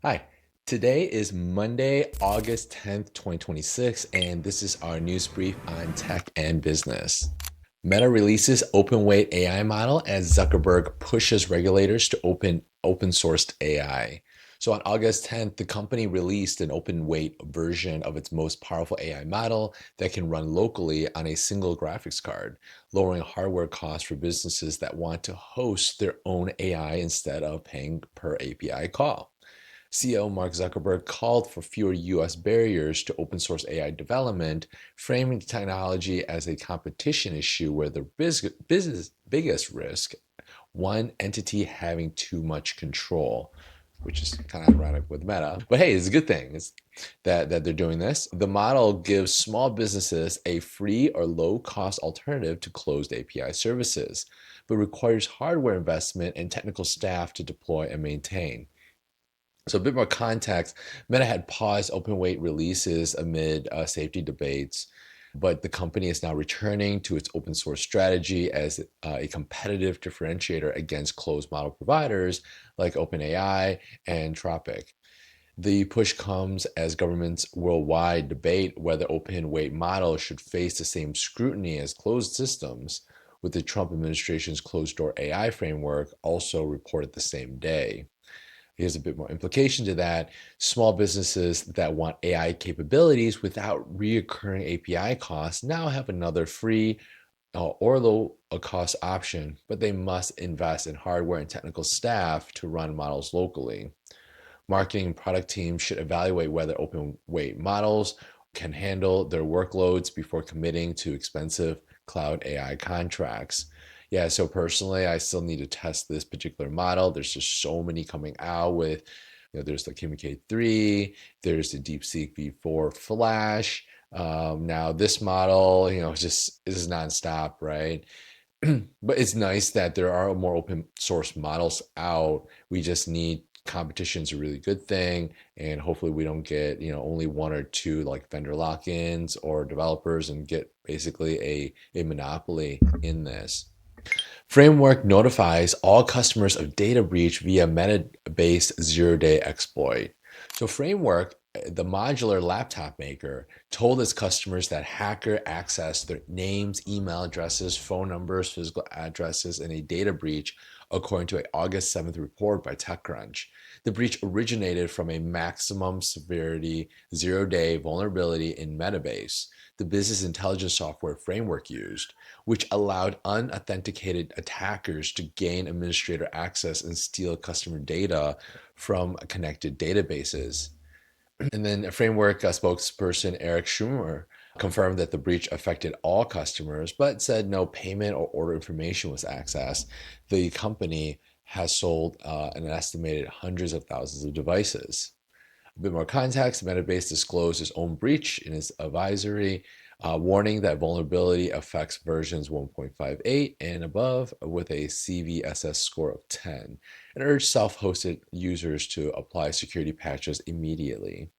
Hi, today is Monday, August 10th, 2026, and this is our news brief on tech and business. Meta releases open weight AI model as Zuckerberg pushes regulators to open sourced AI. So on August 10th, the company released an open weight version of its most powerful AI model that can run locally on a single graphics card, lowering hardware costs for businesses that want to host their own AI instead of paying per API call. CEO Mark Zuckerberg called for fewer US barriers to open source AI development, framing technology as a competition issue where the business biggest risk, one entity having too much control, which is kind of ironic with Meta. But hey, it's a good thing that they're doing this. The model gives small businesses a free or low cost alternative to closed API services, but requires hardware investment and technical staff to deploy and maintain. So a bit more context, Meta had paused open weight releases amid safety debates, but the company is now returning to its open source strategy as a competitive differentiator against closed model providers like OpenAI and Anthropic. The push comes as governments worldwide debate whether open weight models should face the same scrutiny as closed systems, with the Trump administration's closed door AI framework also reported the same day. Here's a bit more implication to that. Small businesses that want AI capabilities without reoccurring API costs now have another free or low cost option, but they must invest in hardware and technical staff to run models locally. Marketing and product teams should evaluate whether open weight models can handle their workloads before committing to expensive cloud AI contracts. Yeah, so personally, I still need to test this particular model. There's just so many coming out with, there's the Kimi K3, there's the DeepSeek V4 Flash. Now this model, just this is nonstop, right? But it's nice that there are more open source models out. We just need competition is a really good thing, and hopefully we don't get only one or two like vendor lock-ins or developers and get basically a monopoly in this. Framework notifies all customers of data breach via Metabase zero-day exploit. So Framework, the modular laptop maker, told its customers that hacker accessed their names, email addresses, phone numbers, physical addresses in a data breach, according to an August 7th report by TechCrunch. The breach originated from a maximum severity zero-day vulnerability in Metabase, the business intelligence software Framework used, which allowed unauthenticated attackers to gain administrator access and steal customer data from connected databases. And then a framework spokesperson Eric Schumer confirmed that the breach affected all customers, but said no payment or order information was accessed. The company has sold an estimated hundreds of thousands of devices. A bit more context, Metabase disclosed its own breach in its advisory, warning that vulnerability affects versions 1.58 and above with a CVSS score of 10, and urged self-hosted users to apply security patches immediately.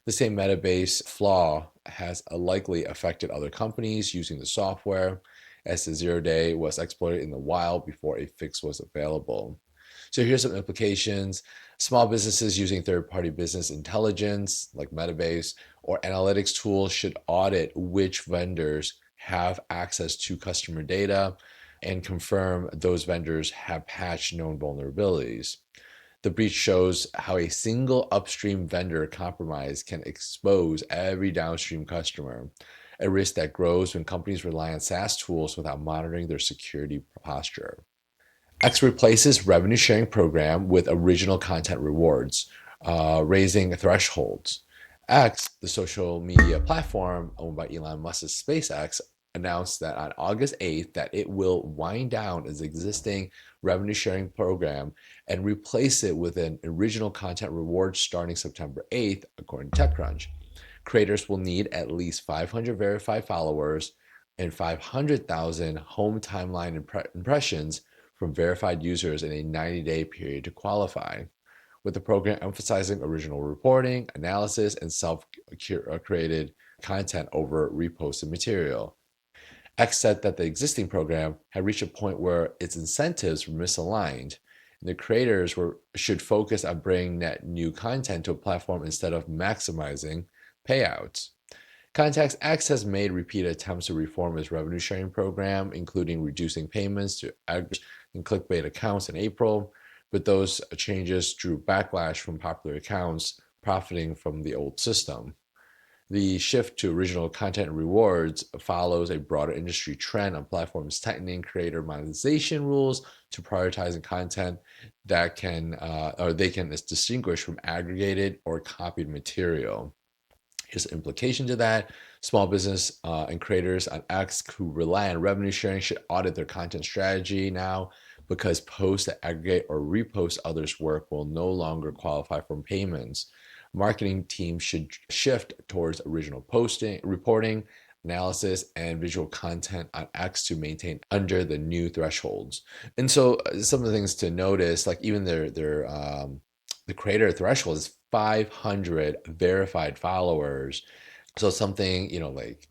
The same Metabase flaw has likely affected other companies using the software, as the zero day was exploited in the wild before a fix was available. So here's some implications. Small businesses using third-party business intelligence like Metabase or analytics tools should audit which vendors have access to customer data and confirm those vendors have patched known vulnerabilities. The breach shows how a single upstream vendor compromise can expose every downstream customer, a risk that grows when companies rely on SaaS tools without monitoring their security posture. X replaces revenue sharing program with original content rewards, raising thresholds. X, the social media platform owned by Elon Musk's SpaceX, announced that on August 8th that it will wind down its existing revenue sharing program and replace it with an original content reward starting September 8th, according to TechCrunch. Creators will need at least 500 verified followers and 500,000 home timeline impressions from verified users in a 90-day period to qualify, with the program emphasizing original reporting, analysis, and self-created content over reposted material. X said that the existing program had reached a point where its incentives were misaligned, The creators should focus on bringing net new content to a platform instead of maximizing payouts. Context X has made repeated attempts to reform its revenue sharing program, including reducing payments to aggregate and clickbait accounts in April, but those changes drew backlash from popular accounts profiting from the old system. The shift to original content and rewards follows a broader industry trend on platforms tightening creator monetization rules to prioritizing content that can or they can distinguish from aggregated or copied material. Here's the implication to that. Small business and creators on X who rely on revenue sharing should audit their content strategy now, because posts that aggregate or repost others' work will no longer qualify for payments. Marketing teams should shift towards original posting, reporting, analysis, and visual content on X to maintain under the new thresholds. And so some of the things to notice, like even the creator threshold is 500 verified followers. So something, like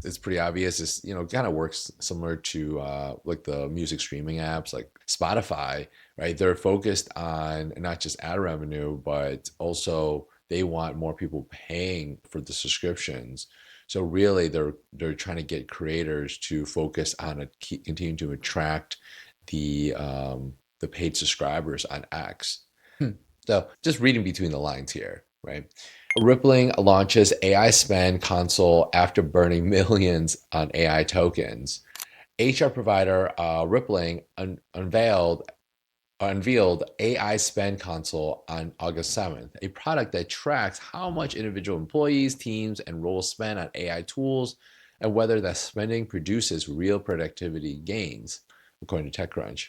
it's pretty obvious, is, kind of works similar to like the music streaming apps like Spotify, right? They're focused on not just ad revenue, but also they want more people paying for the subscriptions. So really they're trying to get creators to focus on continue to attract the paid subscribers on X. So just reading between the lines here, right? Rippling launches AI spend console after burning millions on AI tokens. HR provider Rippling unveiled AI spend console on August 7th, a product that tracks how much individual employees, teams, and roles spend on AI tools and whether that spending produces real productivity gains, according to TechCrunch.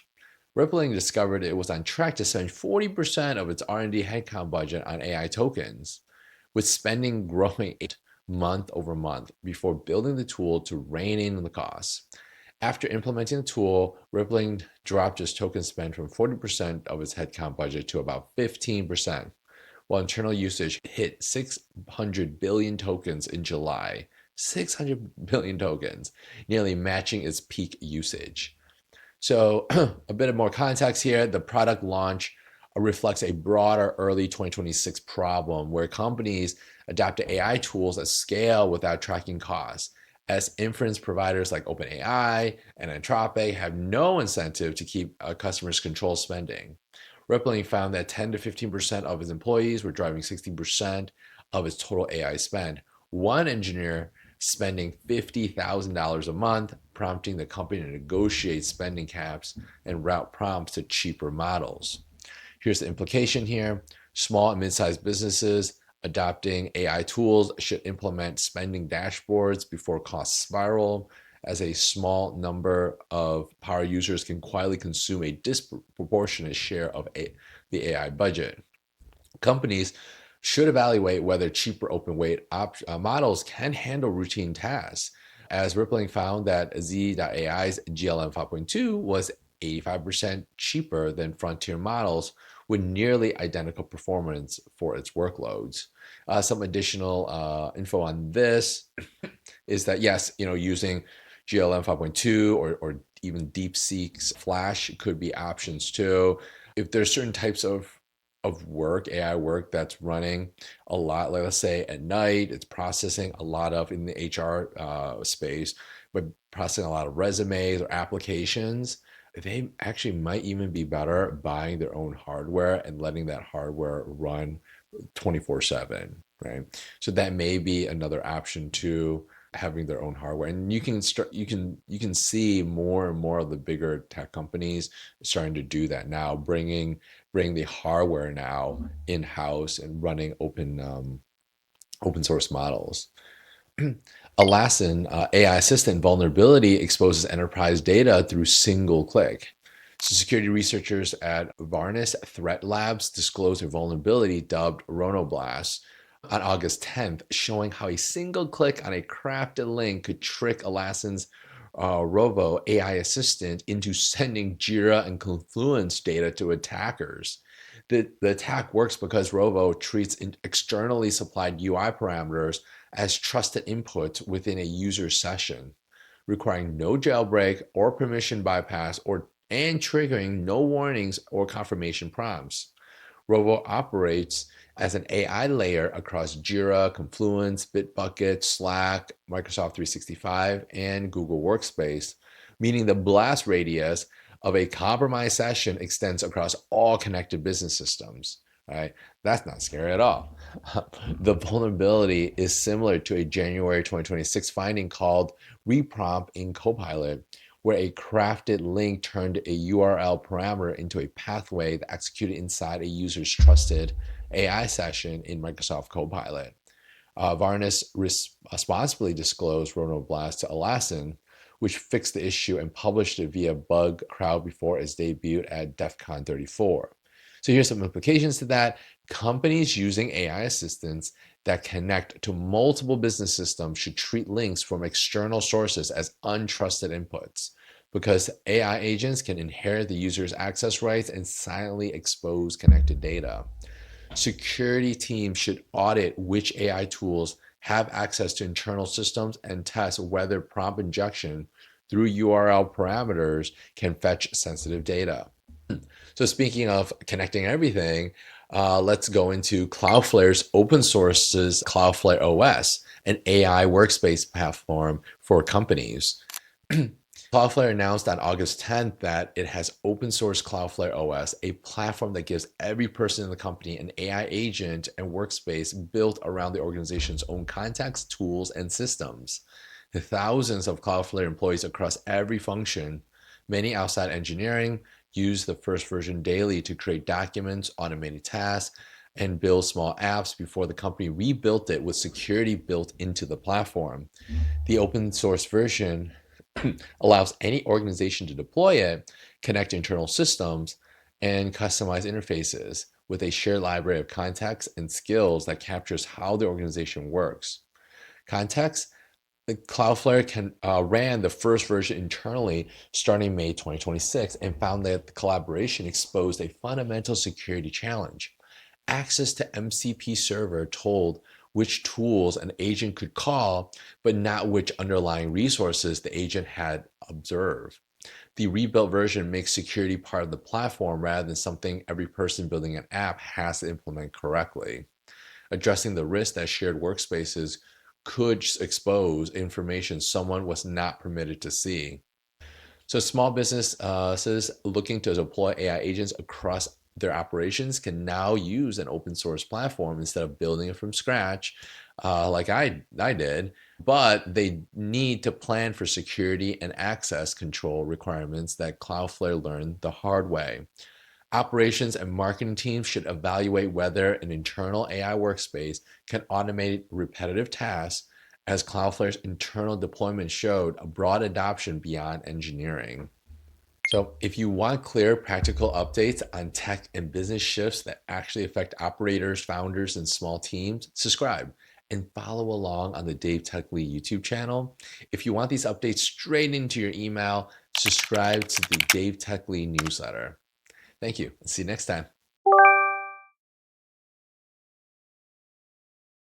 Rippling discovered it was on track to spend 40% of its R&D headcount budget on AI tokens, with spending growing month over month before building the tool to rein in the costs. After implementing the tool, Rippling dropped its token spend from 40% of its headcount budget to about 15%, while internal usage hit 600 billion tokens in July. 600 billion tokens, nearly matching its peak usage. So a bit of more context here. The product launch reflects a broader early 2026 problem where companies adapt to AI tools at scale without tracking costs, as inference providers like OpenAI and Anthropic have no incentive to keep customers control spending. Rippling found that 10 to 15% of its employees were driving 16% of its total AI spend. One engineer spending $50,000 a month, prompting the company to negotiate spending caps and route prompts to cheaper models. Here's the implication here. Small and mid-sized businesses adopting AI tools should implement spending dashboards before costs spiral, as a small number of power users can quietly consume a disproportionate share of the AI budget. Companies should evaluate whether cheaper open weight models can handle routine tasks, as Rippling found that Z.AI's GLM 5.2 was 85% cheaper than frontier models with nearly identical performance for its workloads. Some additional info on this is that, yes, using GLM 5.2 or even DeepSeek's Flash could be options too. If there's certain types of work, AI work, that's running a lot, like let's say at night, it's processing a lot of, in the HR space, but processing a lot of resumes or applications, they actually might even be better buying their own hardware and letting that hardware run 24/7, right? So that may be another option too, having their own hardware. And you can see more and more of the bigger tech companies starting to do that now, bring the hardware now in-house and running open source models. Atlassian AI assistant vulnerability exposes enterprise data through single click. So security researchers at Varnis Threat Labs disclosed a vulnerability dubbed Ronoblast on August 10th, showing how a single click on a crafted link could trick Atlassian's Rovo AI assistant into sending Jira and Confluence data to attackers. The attack works because Rovo treats externally supplied UI parameters as trusted inputs within a user session, requiring no jailbreak or permission bypass or and triggering no warnings or confirmation prompts. Rovo operates as an AI layer across Jira, Confluence, Bitbucket, Slack, Microsoft 365, and Google Workspace, meaning the blast radius of a compromised session extends across all connected business systems. Right? That's not scary at all. The vulnerability is similar to a January 2026 finding called reprompt in Copilot, where a crafted link turned a URL parameter into a pathway that executed inside a user's trusted AI session in Microsoft Copilot. Varnis responsibly disclosed Ronoblast to Atlassian, which fixed the issue and published it via bug crowd before its debut at DEF CON 34. So here's some implications to that. Companies using AI assistants that connect to multiple business systems should treat links from external sources as untrusted inputs, because AI agents can inherit the user's access rights and silently expose connected data. Security teams should audit which AI tools have access to internal systems and test whether prompt injection through URL parameters can fetch sensitive data. So speaking of connecting everything, let's go into Cloudflare's open source's Cloudflare OS, an AI workspace platform for companies. Cloudflare announced on August 10th that it has open sourced Cloudflare OS, a platform that gives every person in the company an AI agent and workspace built around the organization's own context, tools, and systems. The thousands of Cloudflare employees across every function, many outside engineering, use the first version daily to create documents, automated tasks, and build small apps before the company rebuilt it with security built into the platform. The open source version allows any organization to deploy it, connect internal systems, and customize interfaces with a shared library of context and skills that captures how the organization works. Context, Cloudflare ran the first version internally starting May 2026 and found that the collaboration exposed a fundamental security challenge. Access to MCP server told which tools an agent could call, but not which underlying resources the agent had observed. The rebuilt version makes security part of the platform rather than something every person building an app has to implement correctly, addressing the risk that shared workspaces could expose information someone was not permitted to see. So small businesses looking to deploy AI agents across their operations can now use an open source platform instead of building it from scratch, like I did. But they need to plan for security and access control requirements that Cloudflare learned the hard way. Operations and marketing teams should evaluate whether an internal AI workspace can automate repetitive tasks, as Cloudflare's internal deployment showed a broad adoption beyond engineering. So if you want clear, practical updates on tech and business shifts that actually affect operators, founders, and small teams, subscribe and follow along on the Dave Techley YouTube channel. If you want these updates straight into your email, subscribe to the Dave Techley newsletter. Thank you. See you next time.